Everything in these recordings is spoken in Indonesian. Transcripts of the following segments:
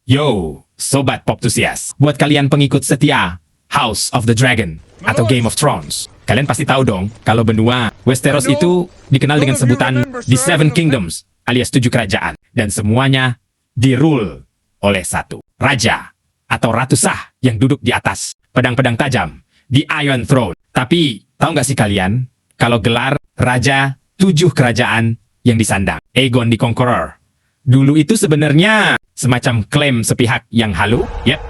Yo, Sobat Poptusias. Buat kalian pengikut setia House of the Dragon atau Game of Thrones, kalian pasti tahu dong kalau benua Westeros itu dikenal dengan sebutan The Seven Kingdoms alias 7 kerajaan. Dan semuanya dirule oleh satu raja atau ratu sah yang duduk di atas pedang-pedang tajam di Iron Throne. Tapi tahu nggak sih kalian kalau gelar Raja 7 Kerajaan yang disandang Aegon the Conqueror dulu itu sebenarnya semacam klaim sepihak yang halu? Yep.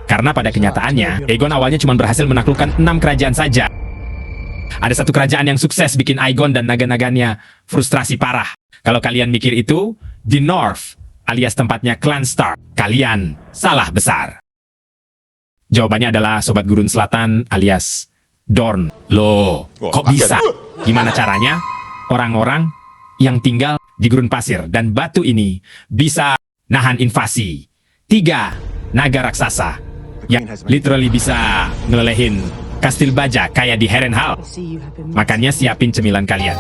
Karena pada kenyataannya, Aegon awalnya cuma berhasil menaklukkan 6 kerajaan saja. Ada satu kerajaan yang sukses bikin Aegon dan naga-naganya frustrasi parah. Kalau kalian mikir itu, di North, alias tempatnya klan Stark, kalian salah besar. Jawabannya adalah Sobat Gurun Selatan alias Dorne. Loh, kok bisa? Gimana caranya? Orang-orang yang tinggal di gurun pasir dan batu ini bisa nahan invasi 3 naga raksasa yang literally bisa ngelelehin kastil baja kayak di Harrenhal. Makanya siapin cemilan kalian.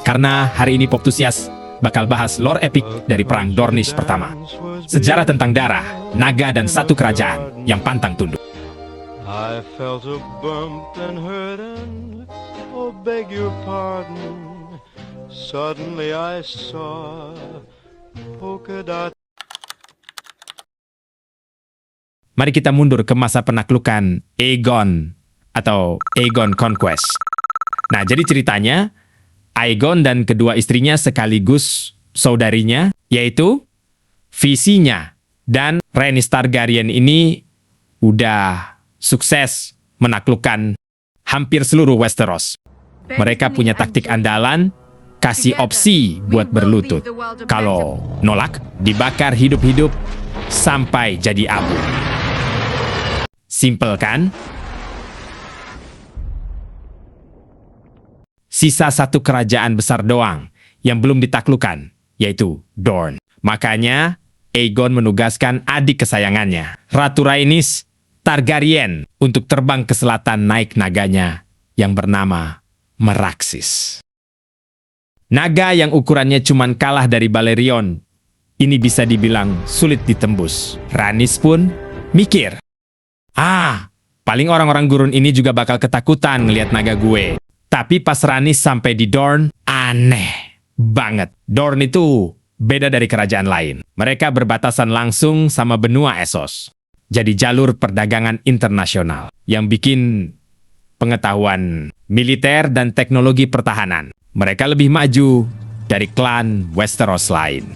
Karena hari ini Poptusias bakal bahas lore epik dari perang Dornish pertama. Sejarah tentang darah, naga dan satu kerajaan yang pantang tunduk. I felt a bump and hurt and, oh beg your pardon. Suddenly I saw polka dot. Mari kita mundur ke masa penaklukan Aegon atau Aegon Conquest. Nah, jadi ceritanya Aegon dan kedua istrinya sekaligus saudarinya, yaitu Visinya dan Rhaenys Targaryen ini udah sukses menaklukkan hampir seluruh Westeros. Mereka punya taktik andalan, kasih opsi buat berlutut. Kalau nolak, dibakar hidup-hidup sampai jadi abu. Simpel kan? Sisa satu kerajaan besar doang yang belum ditaklukkan, yaitu Dorne. Makanya Aegon menugaskan adik kesayangannya, Ratu Rhaenys Targaryen, untuk terbang ke selatan naik naganya yang bernama Meraxis. Naga yang ukurannya cuman kalah dari Balerion, ini bisa dibilang sulit ditembus. Rhaenys pun mikir, paling orang-orang gurun ini juga bakal ketakutan ngelihat naga gue. Tapi pas Rhaenys sampai di Dorne, aneh banget. Dorne itu beda dari kerajaan lain. Mereka berbatasan langsung sama benua Essos. Jadi jalur perdagangan internasional yang bikin pengetahuan militer dan teknologi pertahanan mereka lebih maju dari klan Westeros lain.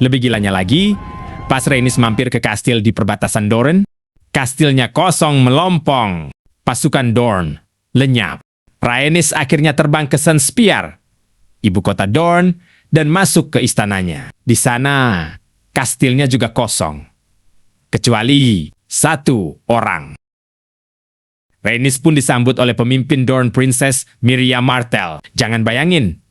Lebih gilanya lagi, pas Rhaenys mampir ke kastil di perbatasan Dorne, kastilnya kosong melompong. Pasukan Dorne lenyap. Rhaenys akhirnya terbang ke Sunspear, ibu kota Dorne, dan masuk ke istananya. Di sana, kastilnya juga kosong. Kecuali satu orang. Rhaenys pun disambut oleh pemimpin Dorne Princess Miriam Martell. Jangan bayangin,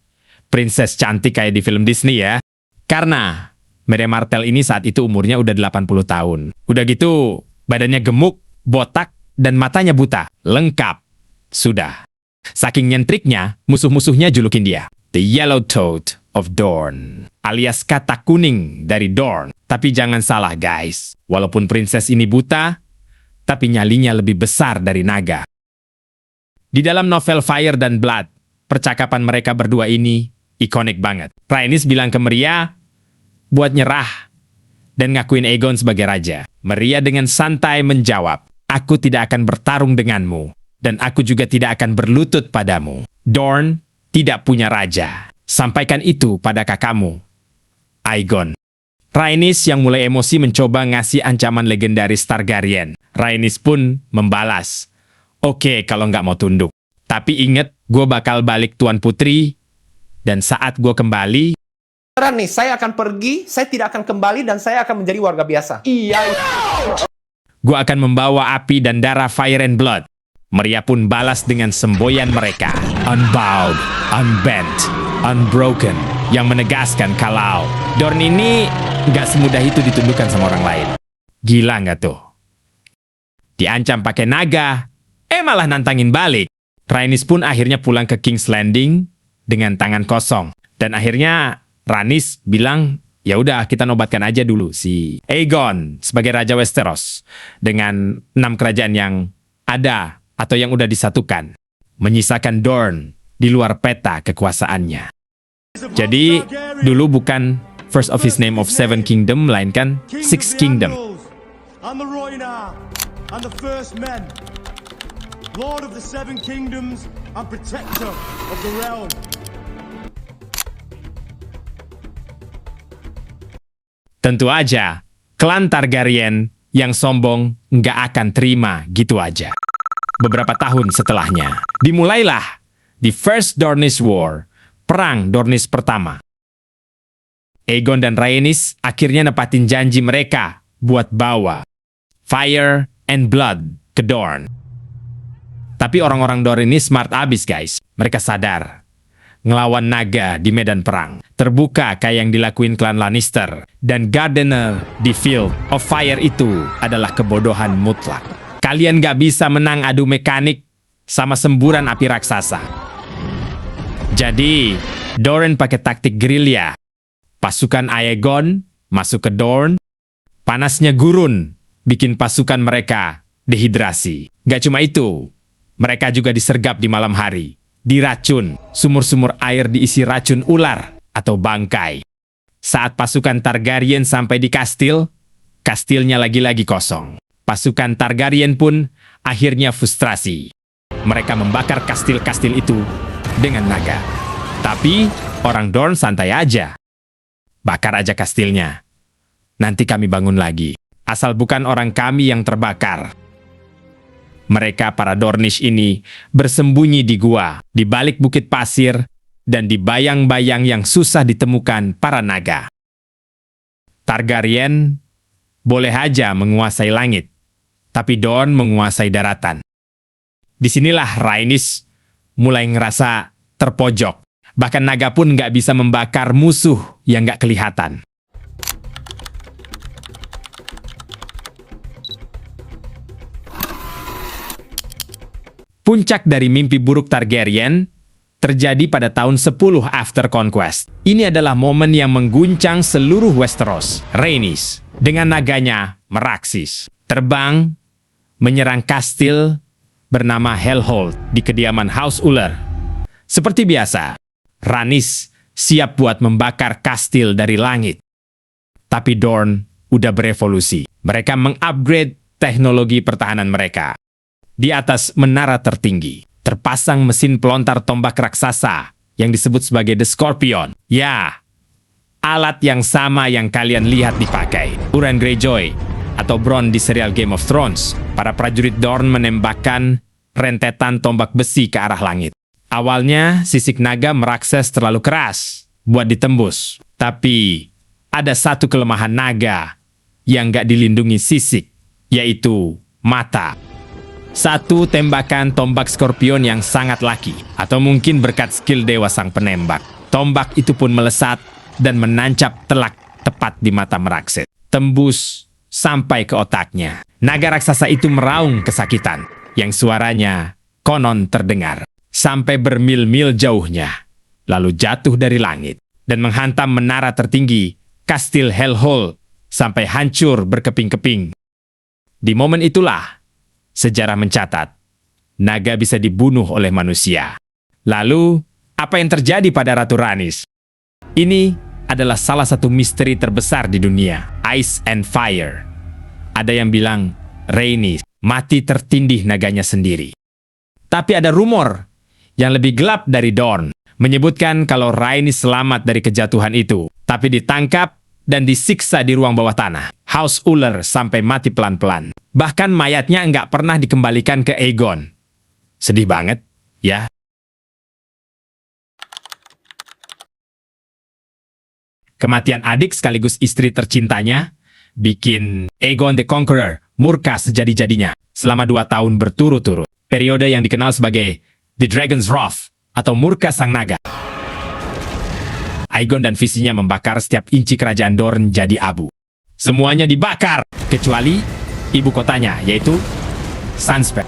princess cantik kayak di film Disney ya. Karena Miriam Martell ini saat itu umurnya udah 80 tahun. Udah gitu, badannya gemuk, botak, dan matanya buta. Lengkap. Sudah. Saking nyentriknya, musuh-musuhnya julukin dia The Yellow Toad of Dorne, alias katak kuning dari Dorne. Tapi jangan salah guys, walaupun princess ini buta, tapi nyalinya lebih besar dari naga. Di dalam novel Fire dan Blood, percakapan mereka berdua ini ikonik banget. Rhaenys bilang ke Meria buat nyerah dan ngakuin Aegon sebagai raja. Meria dengan santai menjawab, aku tidak akan bertarung denganmu, dan aku juga tidak akan berlutut padamu. Dorne tidak punya raja. Sampaikan itu pada kakakmu, Aegon. Rhaenys yang mulai emosi mencoba ngasih ancaman legendaris Targaryen. Rhaenys pun membalas, oke kalau nggak mau tunduk. Tapi inget, gue bakal balik Tuan Putri, dan saat gue kembali, nih, saya akan pergi, saya tidak akan kembali, dan saya akan menjadi warga biasa. Iya. gue akan membawa api dan darah Fire and Blood. Meria pun balas dengan semboyan mereka, Unbowed, Unbent, Unbroken, yang menegaskan kalau Dorne ini nggak semudah itu ditundukkan sama orang lain. Gila nggak tuh? Diancam pakai naga, malah nantangin balik. Rhaenys pun akhirnya pulang ke King's Landing dengan tangan kosong. Dan akhirnya Rhaenys bilang, ya udah kita nobatkan aja dulu si Aegon sebagai Raja Westeros dengan 6 kerajaan yang ada atau yang udah disatukan, menyisakan Dorne di luar peta kekuasaannya. Jadi dulu bukan first of his name of Seven Kingdom, melainkan Six Kingdom. And the Rhoynar, and the first men, Lord of the Seven Kingdoms and protector of the realm. Tentu aja, klan Targaryen yang sombong nggak akan terima gitu aja. Beberapa tahun setelahnya, dimulailah The First Dornish War, Perang Dornish pertama. Aegon dan Rhaenys akhirnya nepatin janji mereka buat bawa Fire and Blood ke Dorne. Tapi orang-orang Dorne ini smart abis guys. Mereka sadar, ngelawan naga di medan perang terbuka kayak yang dilakuin klan Lannister dan Gardener di Field of Fire itu adalah kebodohan mutlak. Kalian gak bisa menang adu mekanik sama semburan api raksasa. Jadi, Dorne pakai taktik gerilya. Pasukan Aegon masuk ke Dorne, panasnya gurun bikin pasukan mereka dehidrasi. Gak cuma itu, mereka juga disergap di malam hari, diracun, sumur-sumur air diisi racun ular atau bangkai. Saat pasukan Targaryen sampai di kastil, kastilnya lagi-lagi kosong. Pasukan Targaryen pun akhirnya frustrasi. Mereka membakar kastil-kastil itu dengan naga. Tapi orang Dorne santai aja. Bakar aja kastilnya. Nanti kami bangun lagi. Asal bukan orang kami yang terbakar. Mereka para Dornish ini bersembunyi di gua, di balik bukit pasir, dan di bayang-bayang yang susah ditemukan para naga. Targaryen boleh aja menguasai langit, tapi Dorne menguasai daratan. Disinilah Rhaenys mulai ngerasa terpojok. Bahkan naga pun nggak bisa membakar musuh yang nggak kelihatan. Puncak dari mimpi buruk Targaryen terjadi pada tahun 10 after conquest. Ini adalah momen yang mengguncang seluruh Westeros. Rhaenys dengan naganya meraksis, terbang, menyerang kastil bernama Hellhold di kediaman House Uller. Seperti biasa, Rhaenys siap buat membakar kastil dari langit. Tapi Dorne udah berevolusi. Mereka mengupgrade teknologi pertahanan mereka. Di atas menara tertinggi, terpasang mesin pelontar tombak raksasa yang disebut sebagai The Scorpion. Ya, alat yang sama yang kalian lihat dipakai Euron Greyjoy atau Bronn di serial Game of Thrones. Para prajurit Dorne menembakkan rentetan tombak besi ke arah langit. Awalnya, sisik naga merakses terlalu keras buat ditembus. Tapi, ada satu kelemahan naga yang gak dilindungi sisik, yaitu mata. Satu tembakan tombak Scorpion yang sangat laki, atau mungkin berkat skill dewa sang penembak. Tombak itu pun melesat dan menancap telak tepat di mata Merakset. Tembus sampai ke otaknya. Naga raksasa itu meraung kesakitan, yang suaranya konon terdengar sampai bermil-mil jauhnya, lalu jatuh dari langit dan menghantam menara tertinggi Kastil Hellhold sampai hancur berkeping-keping. Di momen itulah, sejarah mencatat, naga bisa dibunuh oleh manusia. Lalu, apa yang terjadi pada Ratu Rhaenys? Ini adalah salah satu misteri terbesar di dunia, Ice and Fire. Ada yang bilang, Rhaenys mati tertindih naganya sendiri. Tapi ada rumor yang lebih gelap dari Dorne, menyebutkan kalau Rhaenys selamat dari kejatuhan itu, tapi ditangkap dan disiksa di ruang bawah tanah. House Uller sampai mati pelan-pelan. Bahkan mayatnya nggak pernah dikembalikan ke Aegon. Sedih banget, ya. Kematian adik sekaligus istri tercintanya bikin Aegon the Conqueror murka sejadi-jadinya selama 2 tahun berturut-turut. Periode yang dikenal sebagai The Dragon's Wrath atau murka sang naga. Aegon dan visinya membakar setiap inci kerajaan Dorne jadi abu. Semuanya dibakar, kecuali ibu kotanya, yaitu Sunspear.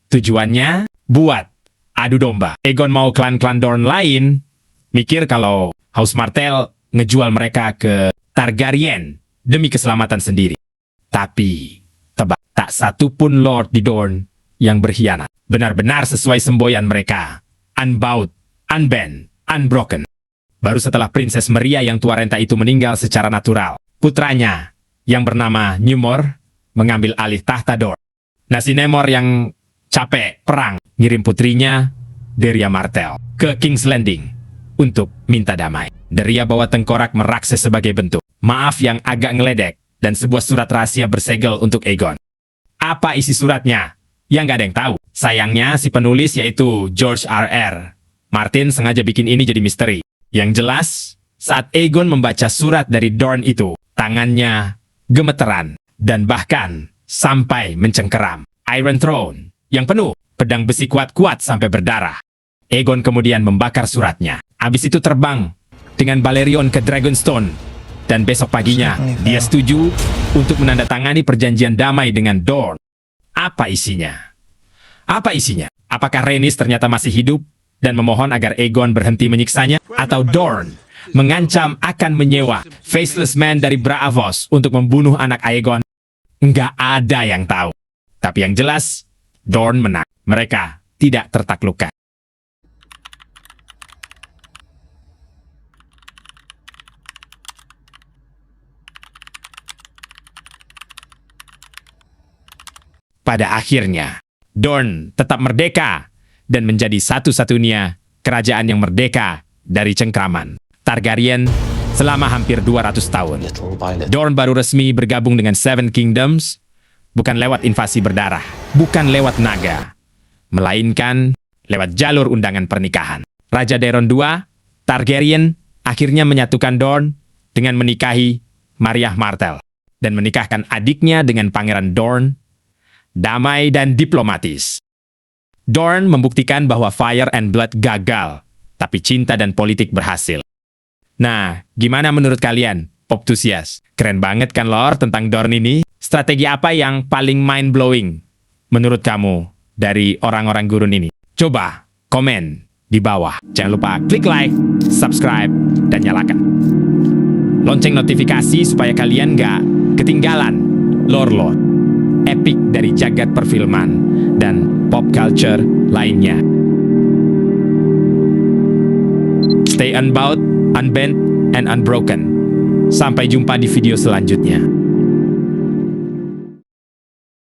Tujuannya buat adu domba. Aegon mau klan-klan Dorne lain mikir kalau House Martell ngejual mereka ke Targaryen demi keselamatan sendiri. Tapi, tebak, tak satu pun Lord di Dorne yang berkhianat. Benar-benar sesuai semboyan mereka. Unbowed, unbent, unbroken. Baru setelah Princess Meria yang tua renta itu meninggal secara natural, putranya, yang bernama Nymor, mengambil alih tahta Dorne. Nah, si Nymor yang capek perang, ngirim putrinya, Deria Martell, ke King's Landing untuk minta damai. Deria bawa tengkorak merakses sebagai bentuk maaf yang agak ngeledek dan sebuah surat rahasia bersegel untuk Aegon. Apa isi suratnya? Yang nggak ada yang tahu. Sayangnya si penulis yaitu George R.R. Martin sengaja bikin ini jadi misteri. Yang jelas, saat Aegon membaca surat dari Dorne itu, tangannya gemeteran dan bahkan sampai mencengkeram. Iron Throne yang penuh pedang besi kuat-kuat sampai berdarah. Aegon kemudian membakar suratnya. Habis itu terbang dengan Balerion ke Dragonstone. Dan besok paginya, dia setuju untuk menandatangani perjanjian damai dengan Dorne. Apa isinya? Apa isinya? Apakah Rhaenys ternyata masih hidup dan memohon agar Aegon berhenti menyiksanya? Atau Dorne mengancam akan menyewa Faceless Man dari Braavos untuk membunuh anak Aegon? Nggak ada yang tahu. Tapi yang jelas, Dorne menang. Mereka tidak tertaklukkan. Pada akhirnya, Dorne tetap merdeka dan menjadi satu-satunya kerajaan yang merdeka dari cengkraman Targaryen selama hampir 200 tahun. Dorne baru resmi bergabung dengan Seven Kingdoms, bukan lewat invasi berdarah, bukan lewat naga, melainkan lewat jalur undangan pernikahan. Raja Daeron II, Targaryen, akhirnya menyatukan Dorne dengan menikahi Maria Martell dan menikahkan adiknya dengan Pangeran Dorne. Damai dan diplomatis. Dorne membuktikan bahwa Fire and Blood gagal, tapi cinta dan politik berhasil. Nah, gimana menurut kalian, Poptusias? Keren banget kan lore tentang Dorne ini? Strategi apa yang paling mind-blowing menurut kamu dari orang-orang gurun ini? Coba komen di bawah. Jangan lupa klik like, subscribe, dan nyalakan lonceng notifikasi supaya kalian nggak ketinggalan lore-lore epic dari jagat perfilman dan pop culture lainnya. Stay unbowed, unbent, and unbroken. Sampai jumpa di video selanjutnya.